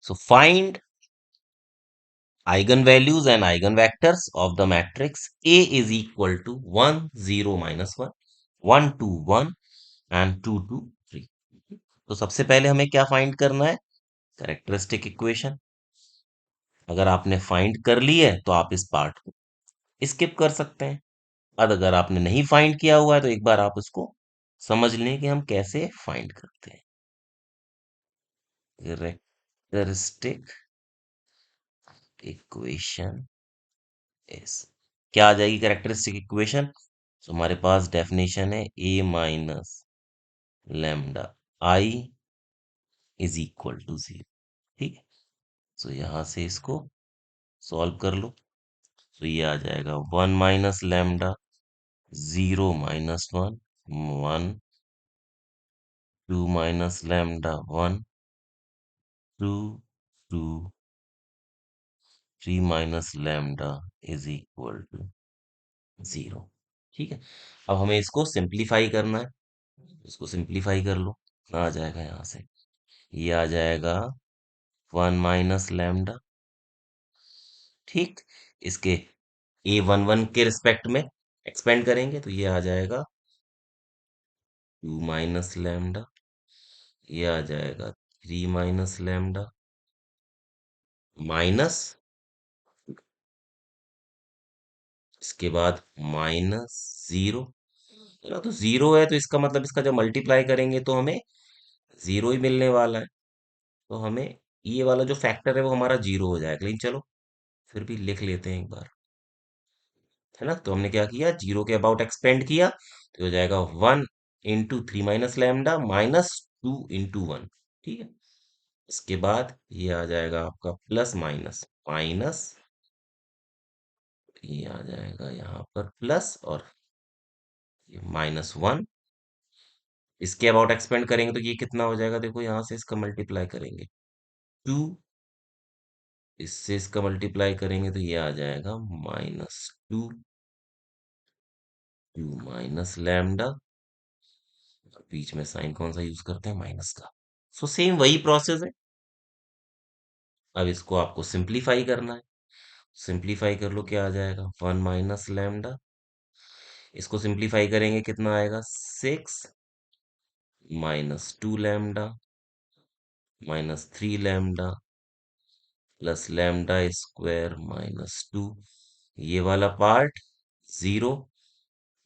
So find eigenvalues and eigenvectors of the matrix A is equal to 1, 0, minus 1, 1, 2, 1 and 2, 2, 3. तो सबसे पहले हमें क्या फाइंड करना है? Characteristic equation. अगर आपने फाइंड कर ली है तो आप इस पार्ट को स्किप कर सकते हैं। और अगर आपने नहीं फाइंड किया हुआ है तो एक बार आप उसको समझ लें कि हम कैसे फाइंड करते हैं। कैरेक्टरिस्टिक इक्वेशन इज, क्या आ जाएगी कैरेक्टरिस्टिक इक्वेशन? तो हमारे पास डेफिनेशन है A minus lambda I is equal to 0। ठीक है, तो यहां से इसको सॉल्व कर लो। तो ये आ जाएगा 1 minus lambda 0 minus 1, 1, 2 minus lambda 1, 2, 2, 3 minus lambda is equal to 0। ठीक है, अब हमें इसको सिंप्लीफाई करना है। इसको सिंप्लीफाई कर लो, आ जाएगा यहाँ से, ये आ जाएगा 1 माइनस लैम्डा। ठीक, इसके a11 के रिस्पेक्ट में एक्सपेंड करेंगे तो ये आ जाएगा 2 माइनस लैम्डा, ये आ जाएगा 3 माइनस लैम्डा माइनस, इसके बाद माइनस 0। ना तो 0 है तो इसका मतलब इसका जब मल्टीप्लाई करेंगे तो हमें 0 ही मिलने वाला है। तो हमें ये वाला जो फैक्टर है वो हमारा 0 हो जाएगा। लेकिन चलो फिर भी लिख लेते हैं एक बार, है ना। तो हमने क्या किया, 0 के अबाउट एक्सपेंड किया तो हो जाएगा 1 into 3 minus lambda minus 2 into 1। ठीक है, इसके बाद ये आ जाएगा आपका प्लस माइनस माइनस, ये आ जाएगा यहाँ पर प्लस और ये माइनस 1। इसके अबाउट एक्सपेंड करेंगे तो ये कितना हो जाएगा, देखो यहाँ से इसका मल्टीप्लाई करेंगे 2, इससे इसका मल्टीप्लाई करेंगे तो ये आ जाएगा माइनस 2, 2 माइनस लैम्डा, बीच में साइन कौन सा यूज करते हैं, माइनस का। सो सेम वही प्रोसेस है। अब इसको आपको सिंप्लीफाई करना है। सिंप्लीफाई कर लो, क्या आ जाएगा 1 माइनस लैम्डा, इसको सिंप्लीफाई करेंगे कितना आएगा 6 minus 2 lambda minus 3 lambda plus lambda square minus 2। ये वाला पार्ट 0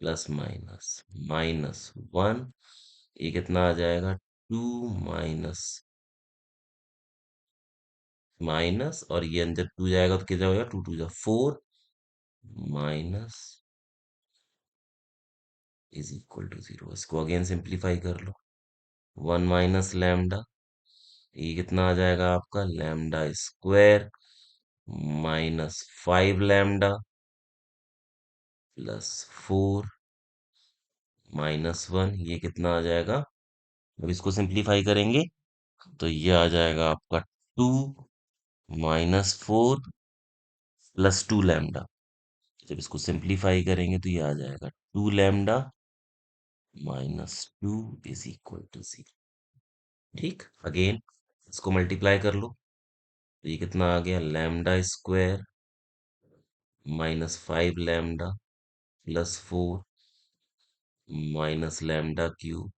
प्लस माइनस माइनस 1, ये कितना आ जाएगा 2 माइनस माइनस, और ये अंदर 2 जाएगा तो कितना होगा 2 2 जा 4 माइनस इज इक्वल टू 0। इसको अगेन सिंप्लीफाई कर लो, 1 माइनस लैम्डा, ये कितना आ जाएगा आपका lambda square minus 5 lambda plus 4 minus 1, ये कितना आ जाएगा, अब इसको सिंप्लीफाई करेंगे तो ये आ जाएगा आपका 2 माइनस 4 प्लस 2 लैम्डा। जब इसको सिंप्लीफाई करेंगे तो ये आ जाएगा 2 lambda minus 2 is equal to 0। ठीक, अगेन इसको मल्टीप्लाई कर लो तो ये कितना आ गया lambda square minus 5 lambda plus 4 minus lambda cube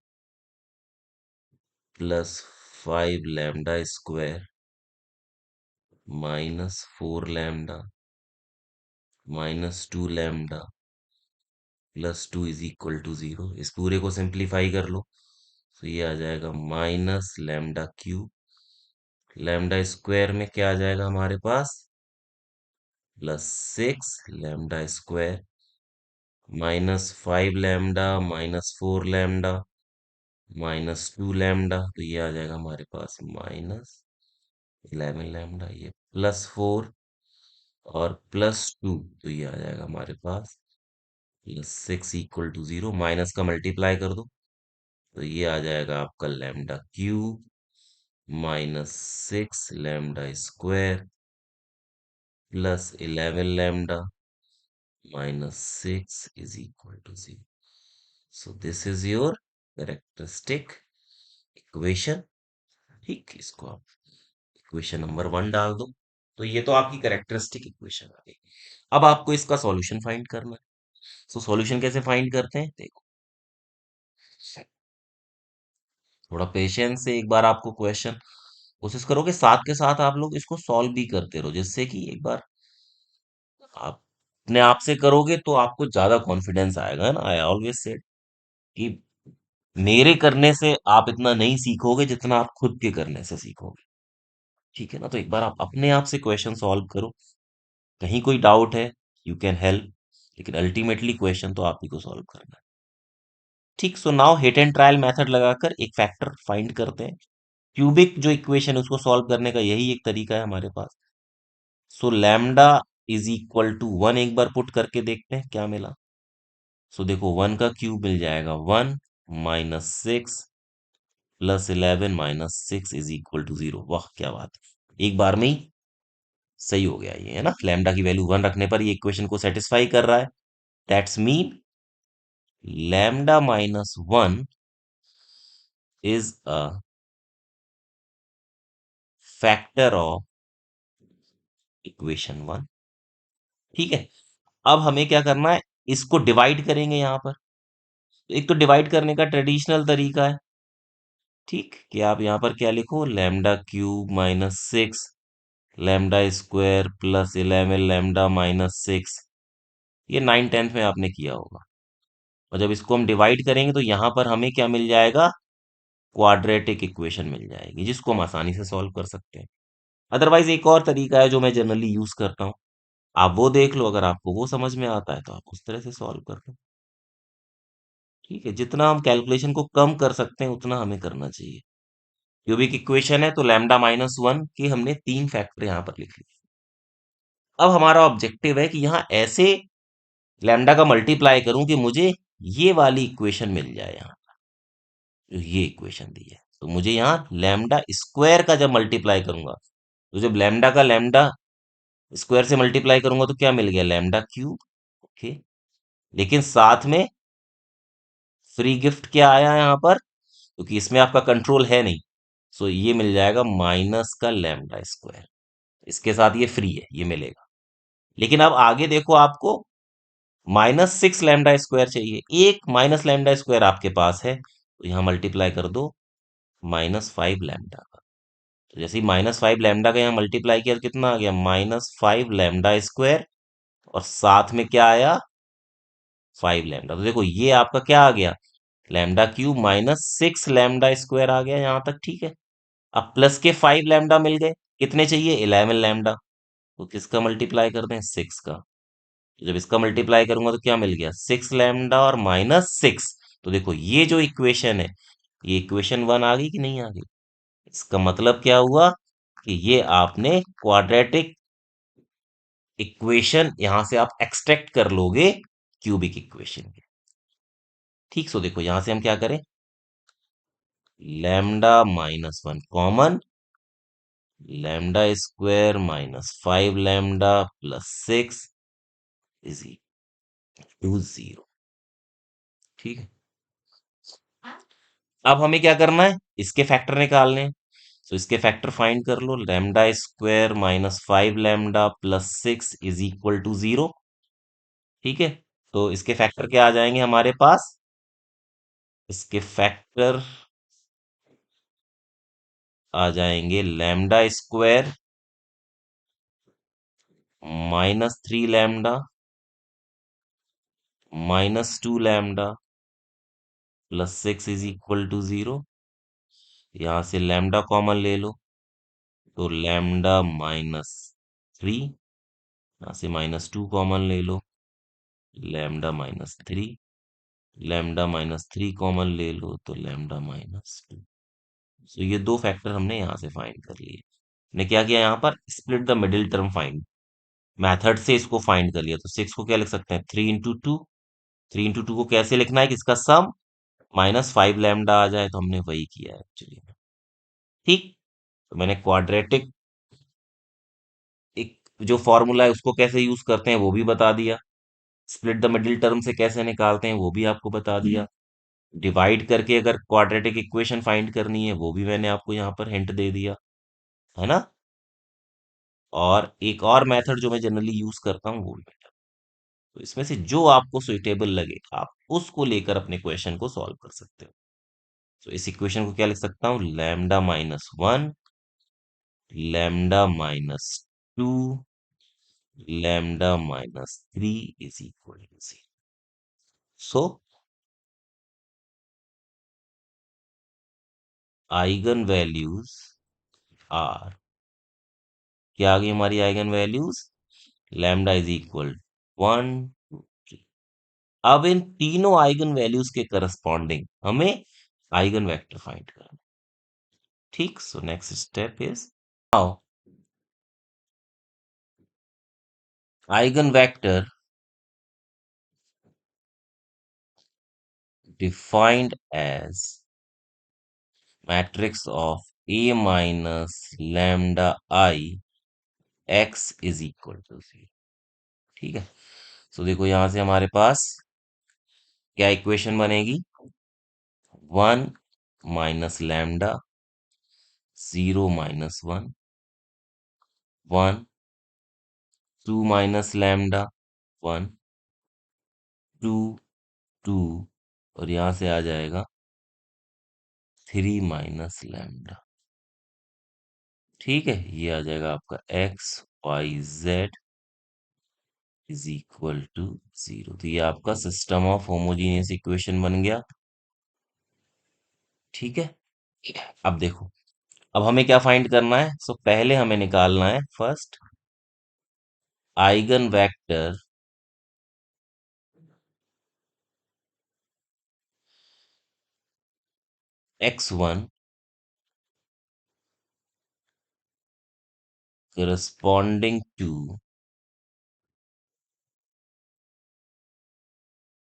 plus 5 lambda square minus 4 lambda minus 2 lambda plus 2 is equal to 0। इस पूरे को सिंप्लीफाई कर लो तो ये आ जाएगा minus lambda cube, lambda square में क्या आ जाएगा हमारे पास plus 6 lambda square minus 5 lambda minus 4 lambda minus 2 lambda, तो ये आ जाएगा हमारे पास माइनस 11 लैम्डा, ये प्लस 4 और प्लस 2, तो ये आ जाएगा हमारे पास प्लस 6 इक्वल टू 0। माइनस का मल्टीप्लाई कर दो तो ये आ जाएगा आपका lambda cube minus 6 lambda square plus 11 lambda minus 6 is equal to 0। So this is your characteristic equation. ठीक, इसको आप इक्वेशन नंबर 1 डाल दो। तो ये तो आपकी कैरेक्टरिस्टिक इक्वेशन आ गई। अब आपको इसका सॉल्यूशन फाइंड करना है। तो सॉल्यूशन कैसे फाइंड करते हैं देखो, थोड़ा पेशेंस से एक बार आपको क्वेश्चन कोशिश करो कि साथ के साथ आप लोग इसको सॉल्व भी करते रहो, जिससे कि एक बार आप अपने आप से करोगे तो आपको ज्यादा कॉन्फिडेंस आएगा ना। आई ऑलवेज सेड कि मेरे करने से आप इतना नहीं सीखोगे जितना आप खुद के करने से सीखोगे। ठीक है ना, तो एक बार आप अपने आप से क्वेश्चन सॉल्व करो। कहीं कोई डाउट है, यू कैन हेल्प, लेकिन अल्टीमेटली क्वेश्चन तो आप ही को सॉल्व करना है। ठीक, so now hit and trial method लगाकर एक फैक्टर फाइंड करते हैं। क्यूबिक जो इक्वेशन है उसको सॉल्व करने का यही एक तरीका है हमारे पास। So lambda is equal to 1 एक बार पुट करके देखते हैं क्या मिला। सो देखो 1 का क्यूब मिल जाएगा 1 minus 6 plus 11 minus 6 is equal to 0। वाह क्या बात है, एक बार में ही सही हो गया ये, है ना। लैम्डा की वैल्यू 1 रखने पर ये इक्वेशन को सेटिस्फाई कर रहा है। That's mean lambda minus 1 is a factor of equation 1। ठीक है, अब हमें क्या करना है, इसको डिवाइड करेंगे यहाँ पर। एक तो डिवाइड करने का ट्रेडिशनल तरीका है, ठीक, कि आप यहाँ पर क्या लिखो, lambda cube minus 6 lambda square plus 11 lambda minus 6। ये 9th 10th में आपने किया होगा। और जब इसको हम डिवाइड करेंगे तो यहाँ पर हमें क्या मिल जाएगा, क्वाड्रेटिक इक्वेशन मिल जाएगी, जिसको हम आसानी से सॉल्व कर सकते हैं। अदरवाइज एक और तरीका है जो मैं जनरली यूज करता हूँ, आप वो देख लो, अगर आपको वो समझ में आता है तो आप उस तरह से सॉल्व कर लो। ठीक है, जितना हम कैलकुलेशन को कम कर सकते हैं उतना हमें करना चाहिए। क्यूबिक इक्वेशन है तो लैम्डा माइनस 1 के हमने 3 फैक्टर यहाँ पर लिख लिए। अब हमारा ऑब्जेक्टिव है कि यहाँ ऐसे लैम्डा का मल्टीप्लाई करूं कि मुझे ये वाली इक्वेशन मिल जाए, यहाँ जो ये इक्वेशन दी है। तो मुझे यहाँ लैम्डा स्क्वायर का जब मल्टीप्लाई करूंगा, तो जब लैम्डा का लैम्डा स्क्वायर से मल्टीप्लाई करूंगा तो क्या मिल गया, लैम्डा क्यूब। ओके, लेकिन साथ में फ्री गिफ्ट क्या आया यहाँ पर, क्योंकि इसमें आपका कंट्रोल है नहीं। सो ये मिल जाएगा माइनस का लैम्डा स्क्वायर, इसके साथ ये फ्री है, ये मिलेगा। लेकिन अब आगे देखो, आपको -6 लैम्डा स्क्वायर चाहिए, एक माइनस लैम्डा स्क्वायर आपके पास है तो यहाँ मल्टीप्लाई कर दो -5 लैम्डा का। तो जैसे ही -5 लैम्डा का यहाँ मल्टीप्लाई किया तो कितना आ गया, -5 लैम्डा स्क्वायर, और साथ में क्या आया, 5 लैम्डा। तो देखो ये आपका क्या आ गया, लैम्डा क्यूब -6 लैम्डा स्क्वायर आ गया यहाँ तक। ठीक है, अब प्लस के 5 लैम्डा मिल गए, कितने चाहिए, 11 लैम्डा। तो किसका मल्टीप्लाई कर दें, 6 का। तो जब इसका मल्टीप्लाई करूंगा तो क्या मिल गया, 6 लैम्डा और -6। तो देखो ये जो इक्वेशन है, ये इक्वेशन 1 आ गई कि नहीं आ गई। इसका मतलब क्या हुआ कि ये आपने क्वाड्रेटिक इक्वेशन यहां से आप एक्सट्रैक्ट कर लोगे क्यूबिक इक्वेशन के। ठीक, सो देखो यहां से हम क्या करें, lambda -1 common, lambda square -5 lambda plus 6 is to 0। ठीक है, अब हमें क्या करना है, इसके फैक्टर निकालने हैं। तो इसके फैक्टर फाइंड कर लो, lambda square -5 lambda plus 6 is equal to 0। ठीक है, तो इसके फैक्टर क्या आ जाएंगे हमारे पास, इसके फैक्टर आ जाएंगे lambda square -3 lambda -2 lambda plus 6 is equal to 0। यहां से लैम्डा कॉमन ले लो, तो लैम्डा -3, यहां से -2 कॉमन ले लो, लैम्डा -3, लैम्डा -3 कॉमन ले लो तो लैम्डा -2। तो ये दो फैक्टर हमने यहां से फाइंड कर लिए। ने क्या किया, यहाँ पर split the middle term find method से इसको फाइंड कर लिया। तो 6 को क्या लिख सकते हैं, 3 × 2। 3 × 2 को कैसे लिखना है कि इसका सम -5 लैम्डा आ जाए, तो हमने वही किया है एक्चुअली। ठीक, तो मैंने क्वाड्रेटिक एक जो फॉर्मूला है उसको कैसे यूज करते हैं वो भी बता दिया, स्प्लिट द मिडिल टर्म से कैसे निकालते हैं वो भी आपको बता दिया, डिवाइड करके अगर क्वाड्रेटिक इक्वेशन फाइंड करनी है वो भी मैंने आपको यहाँ पर हिंट दे दिया, है ना। और एक और मेथड जो मैं जनरली यूज करता हूँ वोल्ट मीटर। तो इसमें से जो आपको सुइटेबल लगे आप उसको लेकर अपने क्वेश्चन को सॉल्व कर सकते हो। तो इस इक्वेशन को क्या लिख सकता हूँ, λ-1, λ-2, λ-3 is equal to 0। So eigen values are, क्या आ गई हमारी eigen values, lambda is equal 1, 2, 3। अब इन तीनों आइगन वैल्यूज के करस्पॉन्डिंग हमें आइगन वेक्टर फाइंड करना। ठीक, so next step is now eigen vector defined as matrix of A minus lambda I x is equal to 0। ठीक है, तो देखो यहां से हमारे पास क्या इक्वेशन बनेगी, 1 - लैम्डा, 0 - 1, 1, 2 - लैम्डा, 1, 2, 2, और यहां से आ जाएगा 3 - लैम्डा। ठीक है, ये आ जाएगा आपका x y z is equal to 0। तो ये आपका सिस्टम ऑफ होमोजीनियस इक्वेशन बन गया। ठीक है, अब देखो, अब हमें क्या फाइंड करना है, सो पहले हमें निकालना है first eigen vector x1 corresponding to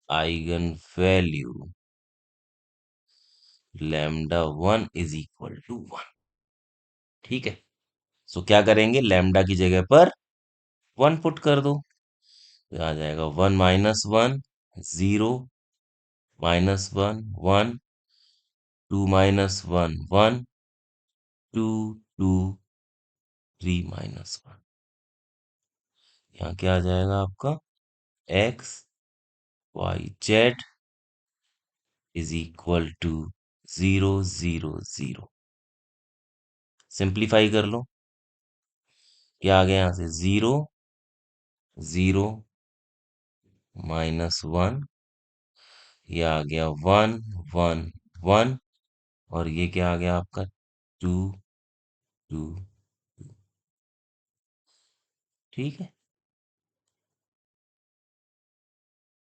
eigen value λ1 is equal to 1। ठीक है, सो क्या करेंगे, लैम्डा की जगह पर 1 पुट कर दो, तो आ जाएगा 1 - 1, 0, -1, 1, 2 - 1, 1, 2, 2, 3 - 1। यहाँ क्या आ जाएगा आपका x y z is equal to 0, 0, 0। Simplify कर लो, क्या आ गया यहाँ से, 0, 0, -1, ये आ गया 1, 1, 1, और ये क्या आ गया आपका 2, 2। ठीक है,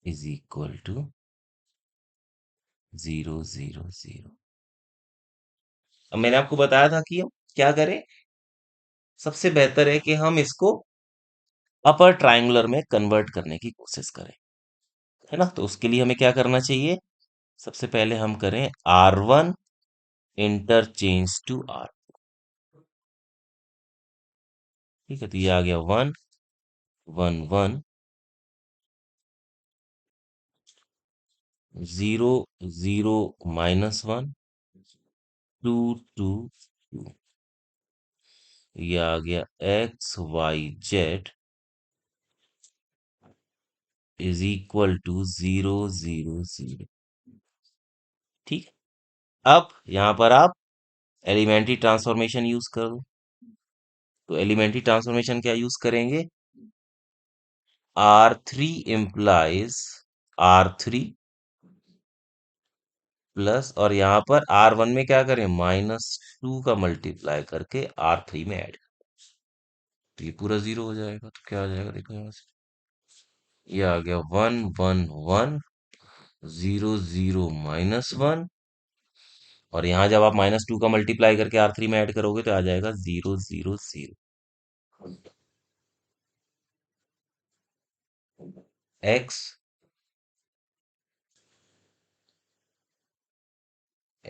इज इक्वल टू 0, 0, 0। अब मैंने आपको बताया था कि हम क्या करें, सबसे बेहतर है कि हम इसको अपर ट्रायंगुलर में कन्वर्ट करने की कोशिश करें, है ना। तो उसके लिए हमें क्या करना चाहिए, सबसे पहले हम करें R1 इंटरचेंज टू R। ठीक है, तो ये आ गया 1, 1, 1, 0, 0, -1, 2, 2, 2। ये आ गया x y z is equal to 0, 0, 0। ठीक है, अब यहाँ पर आप एलिमेंट्री ट्रांसफॉर्मेशन यूज करो। तो एलिमेंट्री ट्रांसफॉर्मेशन क्या यूज करेंगे, R3 implies R3 प्लस, और यहाँ पर R1 में क्या करें, -2 का मल्टीप्लाई करके R3 में ऐड, तो ये पूरा 0 हो जाएगा। तो क्या आ जाएगा, देखो यहाँ से ये आ गया 1, 1, 1, 0, 0, -1, और यहाँ जब आप -2 का मल्टीप्लाई करके R3 में ऐड करोगे तो आ जाएगा 0, 0, 0।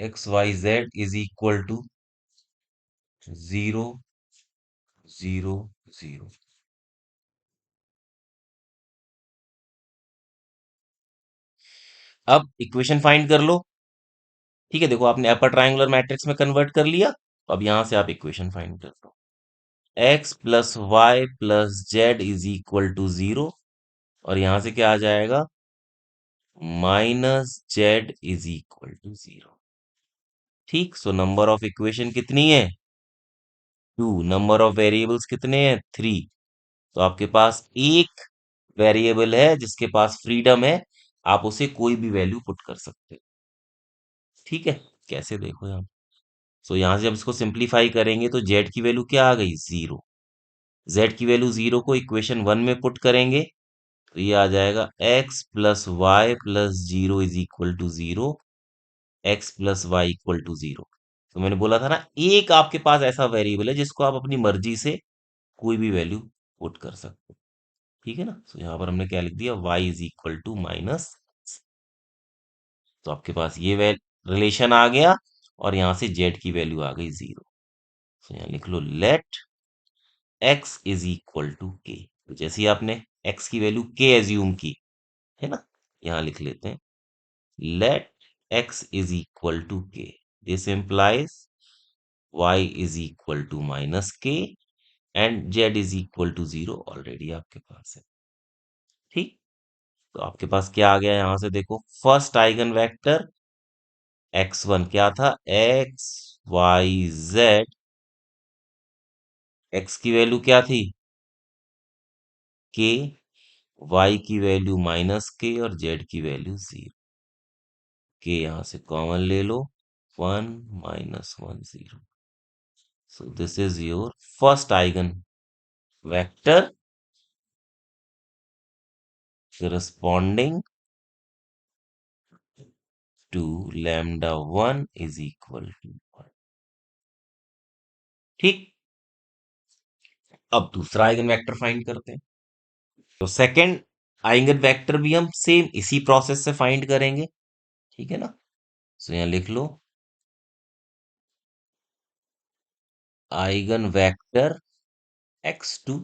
x y z is equal to 0, 0, 0। अब इक्वेशन फाइंड कर लो। ठीक है, देखो आपने अपर ट्रायंगुलर मैट्रिक्स में कन्वर्ट कर लिया, तो अब यहां से आप इक्वेशन फाइंड कर लो। X plus Y plus Z is equal to zero, और यहां से क्या आ जाएगा, minus Z is equal to zero. ठीक, सो नंबर ऑफ इक्वेशन कितनी है, टू। नंबर ऑफ वेरिएबल्स कितने हैं, थ्री। तो आपके पास एक वेरिएबल है जिसके पास फ्रीडम है, आप उसे कोई भी वैल्यू पुट कर सकते हो। ठीक है, कैसे देखो यहाँ। सो यहां से जब इसको सिंप्लीफाई करेंगे तो जेड की वैल्यू क्या आ गई, जीरो। जेड की वैल्यू जीरो को इक्वेशन वन में पुट करेंगे तो ये आ जाएगा x plus Y plus zero is equal to zero, x plus y equal to zero. तो मैंने बोला था ना, एक आपके पास ऐसा वेरिएबल है जिसको आप अपनी मर्जी से कोई भी वैल्यू पुट कर सकते हो। ठीक है ना, तो यहाँ पर हमने क्या लिख दिया, y is equal to minus. तो आपके पास ये रिलेशन आ गया, और यहां से z की वैल्यू आ गई जीरो। तो यहाँ लिख लो let x is equal to k। तो जैसे ही आपने x की वैल्यू k एज्यूम की है ना, यहाँ लिख लेते हैं let x is equal to k। This implies y is equal to minus k and z is equal to zero already आपके पास है। ठीक, तो आपके पास क्या आ गया, यहां से देखो फर्स्ट आइगन वेक्टर x1 क्या था, एक्स वाई जेड। x की वैल्यू क्या थी, k, y की वैल्यू माइनस k और z की वैल्यू जीरो। k यहां से कॉमन ले लो, one minus one zero. So this is your first eigen vector corresponding to lambda 1 is equal to 1। ठीक, अब दूसरा आइगन वेक्टर फाइंड करते हैं। तो सेकंड आइगन वेक्टर भी हम सेम इसी प्रोसेस से फाइंड करेंगे। ठीक है ना, तो यहां लिख लो eigen vector x2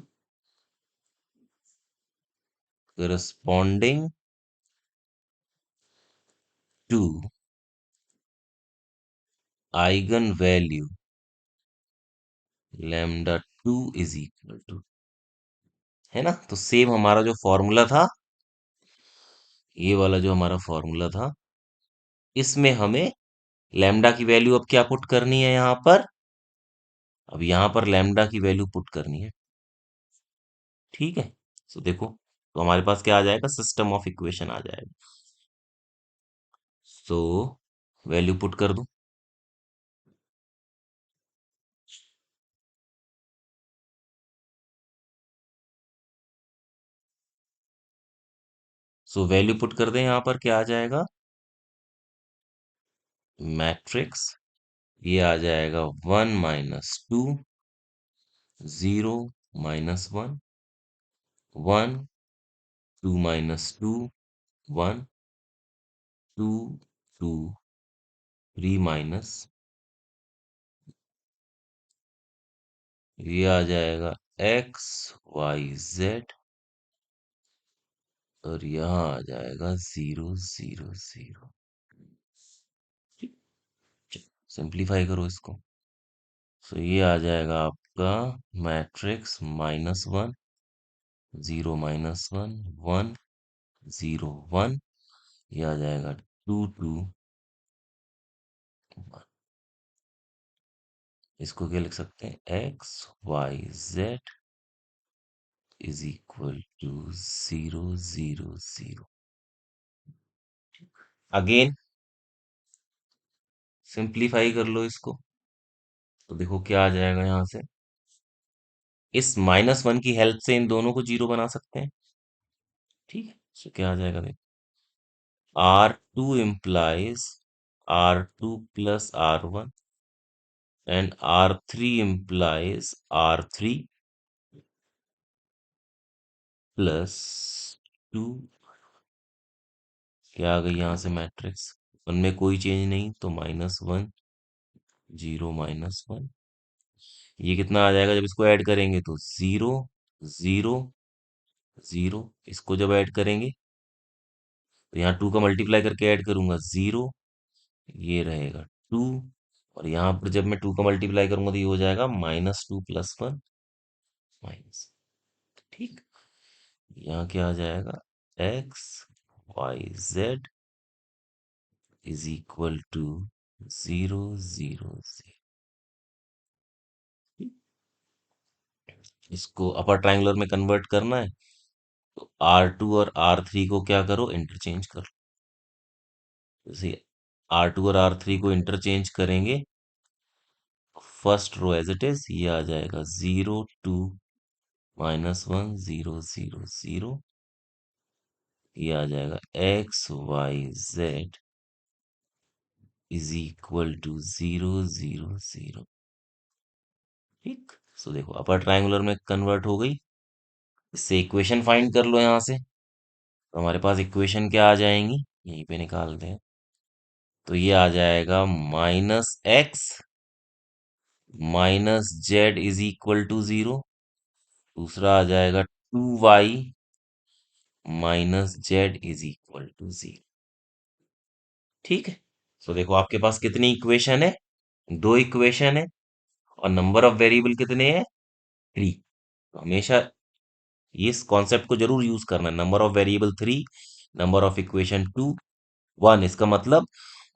corresponding to eigen value lambda 2 is equal to, है ना। तो सेम हमारा जो फॉर्मूला था, ये वाला जो हमारा फॉर्मूला था, इसमें हमें लैम्डा की वैल्यू अब क्या पुट करनी है यहां पर, अब यहां पर लैम्डा की वैल्यू पुट करनी है। ठीक है, तो देखो, तो हमारे पास क्या आ जाएगा, सिस्टम ऑफ इक्वेशन आ जाएगा। सो वैल्यू पुट कर दूं, सो वैल्यू पुट कर दें, यहां पर क्या आ जाएगा, मैट्रिक्स, ये आ जाएगा one minus two, zero minus one, one, two minus two, one, two, two, three minus, ये आ जाएगा एक्स वाई जेड, और यहाँ आ जाएगा जीरो जीरो जीरो। सिंप्लीफाई करो इसको, तो ये आ जाएगा आपका matrix minus one, zero minus one, one, zero one, ये आ जाएगा टू टू वन। इसको क्या लिख सकते हैं, x Y z is equal to zero zero zero. Again simplify कर लो इसको, तो देखो क्या आ जाएगा यहां से, इस माइनस वन की हेल्प से इन दोनों को जीरो बना सकते हैं। ठीक है, तो क्या आ जाएगा, देखो R two implies R two plus R one and R three implies R three plus two. क्या आ गई यहां से मैट्रिक्स, वन में कोई चेंज नहीं तो minus one, zero minus one. ये कितना आ जाएगा जब इसको ऐड करेंगे, तो जीरो जीरो जीरो। इसको जब ऐड करेंगे तो यहाँ टू का मल्टीप्लाई करके ऐड करूंगा जीरो, ये रहेगा टू, और यहाँ पर जब मैं टू का मल्टीप्लाई करूंगा तो ये हो जाएगा minus two plus one. Minus, ठीक। यहाँ क्या आ जाएगा, x Y z is equal to 0 0 0। इसको अपर ट्रायंगुलर में कन्वर्ट करना है, तो R2 और R3 को क्या करो, इंटरचेंज करो। जैसे R2 और R3 को इंटरचेंज करेंगे, first row as it is, ये आ जाएगा 0 2 -1 0 0 0। ये आ जाएगा x Y z is equal to 0 0 0। ठीक। सो देखो अपर ट्रायंगुलर में कन्वर्ट हो गई। इससे इक्वेशन फाइंड कर लो यहाँ से। तो हमारे पास इक्वेशन क्या आ जाएंगी, यहीं पे निकालते हैं। तो ये आ जाएगा -x -z is equal to 0। दूसरा आ जाएगा 2y -z is equal to 0। ठीक है। सो देखो आपके पास कितनी इक्वेशन है, दो इक्वेशन है, और नंबर ऑफ वेरिएबल कितने हैं, 3। तो हमेशा इस कॉन्सेप्ट को जरूर यूज करना है, number of variable 3, number of equation 2 1। इसका मतलब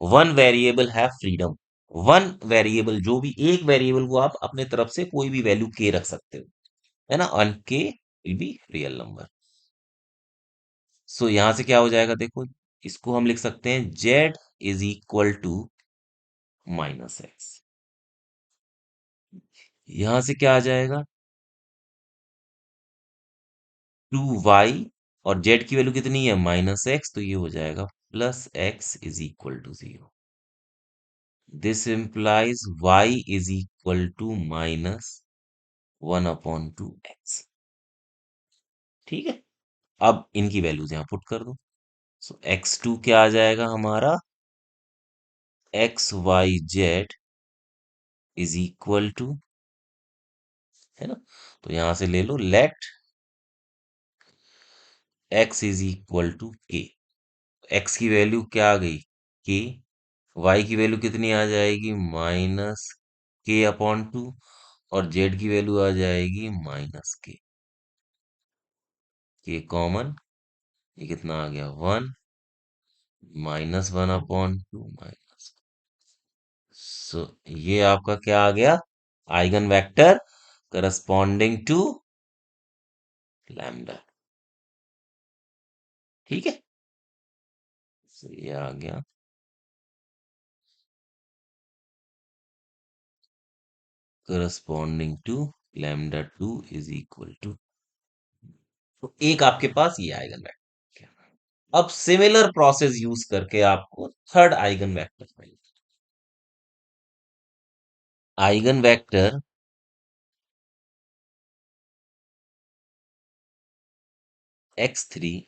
one variable have freedom. One variable, जो भी एक वेरिएबल को आप अपने तरफ से कोई भी वैल्यू के रख सकते हो, है ना, और के विल बी रियल नंबर। सो यहां से क्या हो जाएगा, देखो इसको हम लिख सकते हैं z is equal to -x। यहां से क्या आ जाएगा, 2y, और z की वैल्यू कितनी है, -x, तो ये हो जाएगा +x is equal to 0। This implies y is equal टू -1/2x। ठीक है। अब इनकी वैल्यूज यहाँ पुट कर दो। सो x2 क्या आ जाएगा हमारा, XYZ इज इक्वल टू, है ना, तो यहां से ले लो let x is equal to k। x की वैल्यू क्या आ गई, k। y की वैल्यू कितनी आ जाएगी, -k/2, और z की वैल्यू आ जाएगी -k। k कॉमन, ये कितना आ गया, 1 -1/2 माइनस। सो ये आपका क्या आ गया, eigen vector corresponding to lambda. ठीक है। सो ये आ गया corresponding to λ2 is equal to, तो एक आपके पास ये आइगन वेक्टर। अब सिमिलर प्रोसेस यूज करके आपको third eigen vector find, eigen vector x3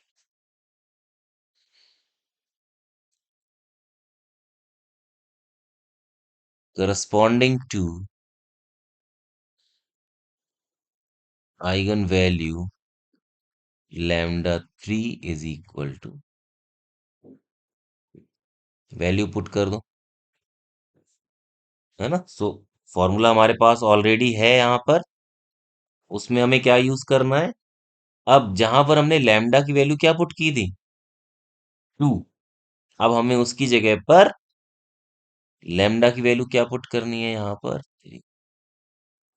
corresponding to eigen value λ3 is equal to, value put कर दो, है ना। सो फॉर्मूला हमारे पास ऑलरेडी है यहाँ पर, उसमें हमें क्या यूज करना है, अब जहां पर हमने लैम्डा की वैल्यू क्या पुट की थी, 2, अब हमें उसकी जगह पर लैम्डा की वैल्यू क्या पुट करनी है, यहाँ पर 3।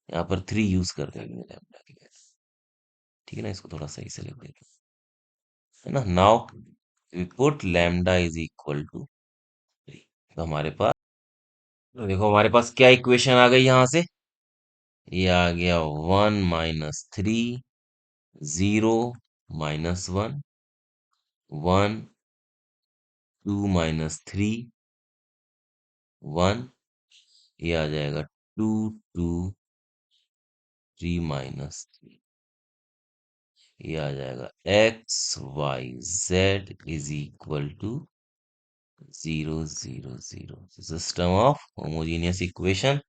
यहाँ पर 3 यूज कर देंगे लैम्डा की वैल्यू। ठीक है ना, इसको थोड़ा सही से लिख देते हैं, है ना। Now we put lambda is equal to 3। तो हमारे पास, तो देखो हमारे पास क्या इक्वेशन आ गई यहाँ से, ये आ गया 1 - 3 0 -1 1 2 - 3 1। ये आ जाएगा 2 2 3 - 3। ये आ जाएगा XYZ is equal to 0 0 0। System of homogeneous equation,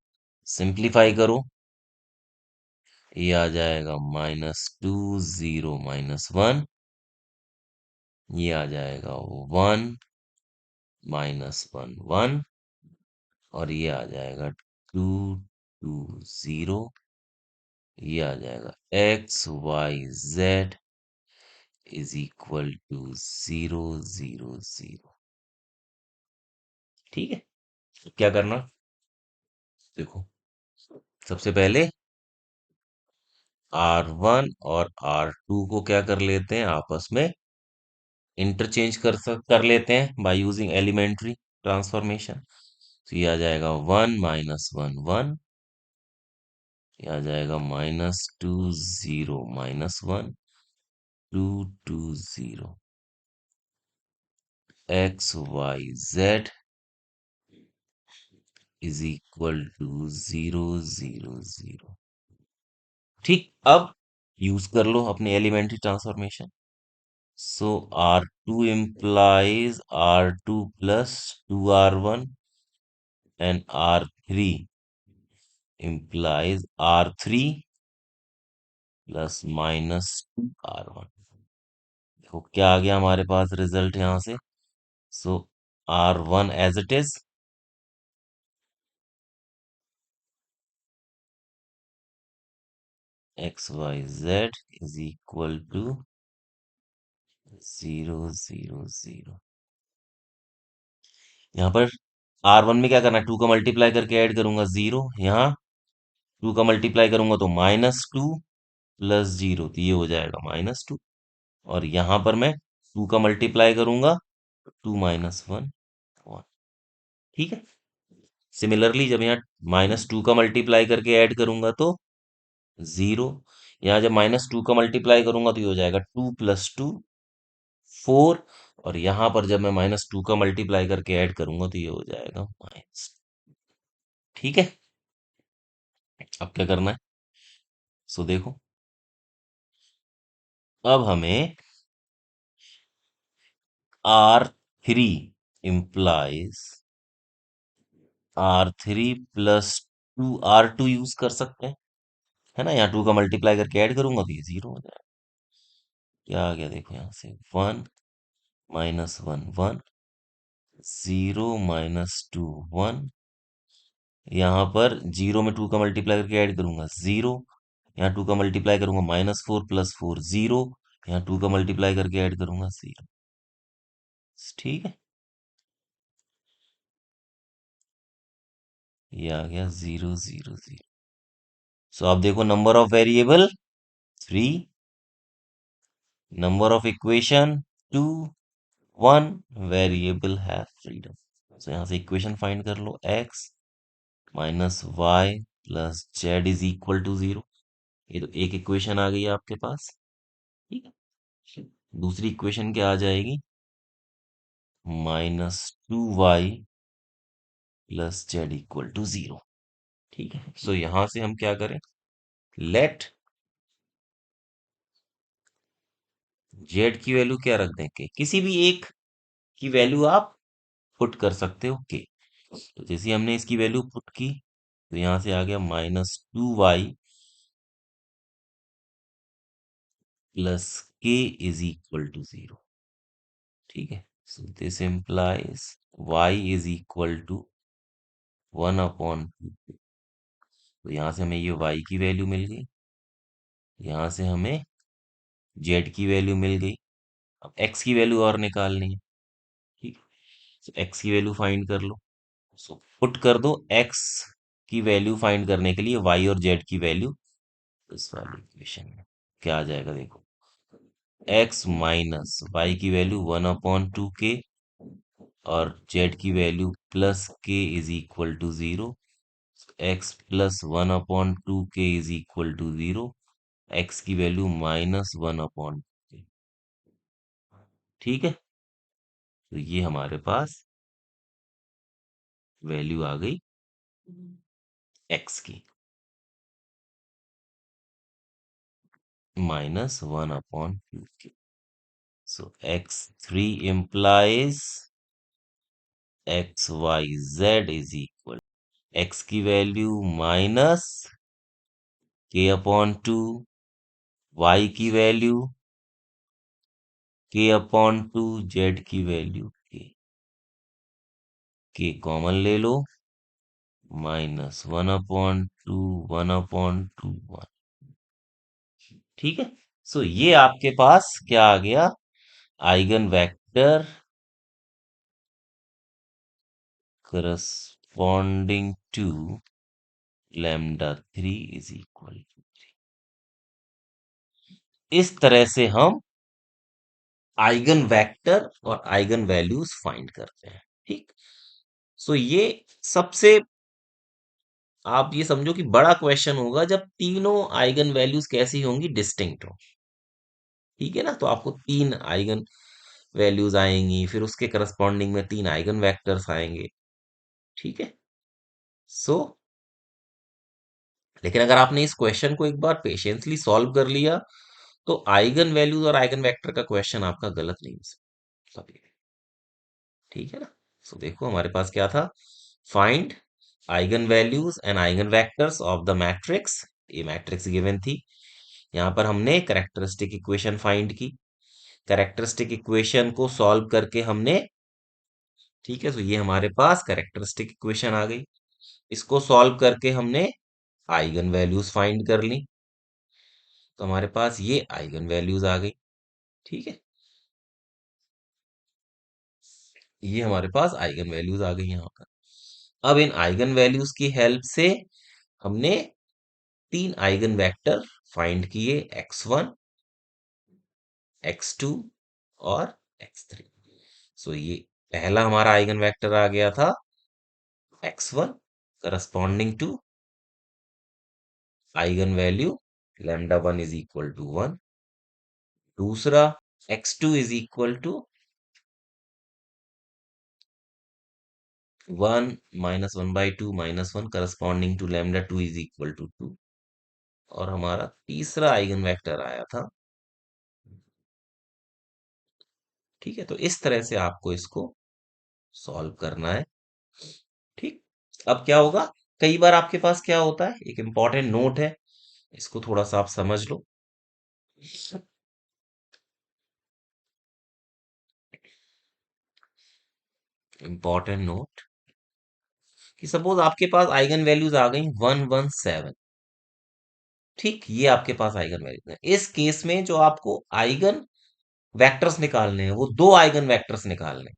simplify करो, ये आ जाएगा -2 0 -1। ये आ जाएगा 1 -1 1, और ये आ जाएगा 2 2 0 ये आ जाएगा XYZ इज इक्वल टू 0 0 0। ठीक है, तो क्या करना, देखो, सबसे पहले R1 और R2 को क्या कर लेते हैं, आपस में इंटरचेंज कर लेते हैं बाय यूजिंग एलिमेंट्री ट्रांसफॉर्मेशन। तो ये आ जाएगा 1 - 1 1, ये आ जाएगा -2 0 - 1 2 2 0। XYZ is equal to 0 0 0। ठीक, अब यूज कर लो अपने elementary transformation. So R2 implies R2 plus 2R1 and R3 implies R3 plus -2R1। देखो क्या आ गया हमारे पास रिजल्ट यहां से। So R1 as it is, XYZ is equal to 0 0 0। यहाँ पर R1 में क्या करना है, 2 का मल्टीप्लाई करके ऐड करूंगा 0, यहाँ 2 का मल्टीप्लाई करूंगा तो -2 प्लस 0, तो ये हो जाएगा -2। और यहाँ पर मैं 2 का मल्टीप्लाई करूंगा, 2 - 1 1। ठीक है, सिमिलरली जब यहाँ -2 का मल्टीप्लाई करके ऐड करूंगा तो 0, यहाँ जब -2 का मल्टीप्लाई करूंगा तो ये हो जाएगा 2 + 2 4। और यहाँ पर जब मैं -2 का मल्टीप्लाई करके ऐड करूंगा तो ये हो जाएगा माइनस। ठीक है, अब क्या करना है, सो देखो, अब हमें R3 implies R3 plus 2R2 use कर सकते हैं, है ना। यहाँ 2 का मल्टीप्लाई करके ऐड करूंगा तो ये 0 हो जाएगा। क्या आ गया देखो, यहाँ से 1 - 1 1, 0 - 2 1। यहाँ पर 0 में 2 का मल्टीप्लाई करके ऐड करूंगा 0, यहाँ 2 का मल्टीप्लाई करूंगा -4 + 4 0, यहाँ 2 का मल्टीप्लाई करके ऐड करूंगा 0। ठीक है, ये आ गया 0 0 0। सो अब देखो, number of variable 3, number of equation 2, 1 variable है फ्रीडम। सो यहाँ से इक्वेशन फाइंड कर लो, x - y plus Z is equal to 0। ये तो एक इक्वेशन आ गई है आपके पास। ठीक है, दूसरी इक्वेशन क्या आ जाएगी, -2y plus Z equal to 0। ठीक है, सो यहां से हम क्या करें, लेट जेड की वैल्यू क्या रख दें, के किसी भी एक की वैल्यू आप पुट कर सकते हो के। तो जैसे हमने इसकी वैल्यू पुट की तो यहां से आ गया -2y प्लस के इज इक्वल टू 0। ठीक है, so this implies y is equal to 1/2। तो यहां से हमें ये y की वैल्यू मिल गई, यहां से हमें z की वैल्यू मिल गई। अब x की वैल्यू और निकालनी है। ठीक है, तो x की वैल्यू फाइंड कर लो। सो पुट कर दो x की वैल्यू फाइंड करने के लिए y और z की वैल्यू इस वाली इक्वेशन में। क्या आ जाएगा देखो, x माइनस वाई की वैल्यू 1/2 के और z की वैल्यू प्लस के is equal to 0। x plus 1/2 के इज इक्वल टू 0, x की वैल्यू -1/2। ठीक है, तो ये हमारे पास वैल्यू आ गई x की, -1/2 के। सो x3 implies XYZ is equal, x की वैल्यू -k/2, y की वैल्यू k/2, z की वैल्यू k कॉमन ले लो, -1/2 1/2 1। ठीक है। सो ये आपके पास क्या आ गया, eigen vector corresponding to λ3 is equal. इस तरह से हम आइगन वेक्टर और आइगन वैल्यूज फाइंड करते हैं। ठीक। सो ये सबसे, आप ये समझो कि बड़ा क्वेश्चन होगा जब तीनों आइगन वैल्यूज कैसी होंगी, डिस्टिंक्ट हो। ठीक है ना, तो आपको तीन आइगन वैल्यूज आएंगी, फिर उसके करस्पॉन्डिंग में तीन आइगन वेक्टर्स आएंगे। ठीक है। सो लेकिन अगर आपने इस क्वेश्चन को एक बार पेशेंसली सॉल्व कर लिया, तो आइगन वैल्यूज और आइगन वेक्टर का क्वेश्चन आपका गलत नहीं हो सकता कभी भी। ठीक है ना। सो देखो हमारे पास क्या था, find eigen values and eigen vectors of the matrix. ये मैट्रिक्स गिवन थी। यहाँ पर हमने कैरेक्टरिस्टिक इक्वेशन फाइंड की। कैरेक्टरिस्टिक इक्वेशन को सॉल्व करके हमने, ठीक है, तो ये हमारे पास कैरेक्टरिस्टिक इक्वेशन आ गई। इसको सॉल्व करके हमने आइगन वैल्यूज फाइंड कर ली, तो हमारे पास ये आइगन वैल्यूज आ गई। ठीक है, ये हमारे पास आइगन वैल्यूज आ गई यहाँ पर। अब इन आइगन वैल्यूज की हेल्प से हमने तीन आइगन वेक्टर फाइंड किए, x1, x2 और x3। सो ये पहला हमारा आइगन वेक्टर आ गया था x1, corresponding to eigen value λ1 is equal to 1। दूसरा x2 is equal to 1 -1/2 -1, corresponding to λ2 is equal to 2। और हमारा तीसरा आइगन वेक्टर आया था। ठीक है, तो इस तरह से आपको इसको सॉल्व करना है। ठीक। अब क्या होगा, कई बार आपके पास क्या होता है, एक इंपॉर्टेंट नोट है, इसको थोड़ा सा आप समझ लो। इंपॉर्टेंट नोट कि सपोज आपके पास आइगन वैल्यूज आ गई 117। ठीक, ये आपके पास आइगन वैल्यूज है। इस केस में जो आपको आइगन वेक्टर्स निकालने हैं, वो दो आइगन वेक्टर्स निकालने हैं।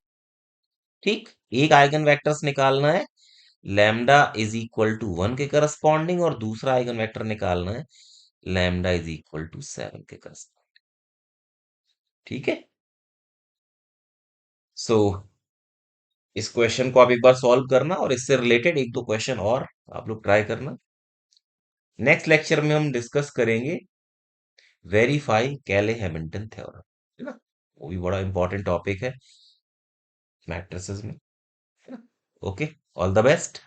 ठीक, एक आइगन वेक्टर्स निकालना है लैम्डा इज इक्वल टू 1 के करस्पॉन्डिंग, और दूसरा आइगन वेक्टर निकालना है लैम्डा इज इक्वल टू 7 के करस्पॉन्डिंग। ठीक है। सो इस क्वेश्चन को आप एक बार सॉल्व करना, और इससे रिलेटेड एक दो क्वेश्चन और आप लोग ट्राई करना। नेक्स्ट लेक्चर में हम डिस्कस करेंगे वेरीफाई कैले हैमिल्टन थ्योरम, है ना। वो भी बड़ा इंपॉर्टेंट टॉपिक है मैट्रिसेस में, है ना। Okay, all the best.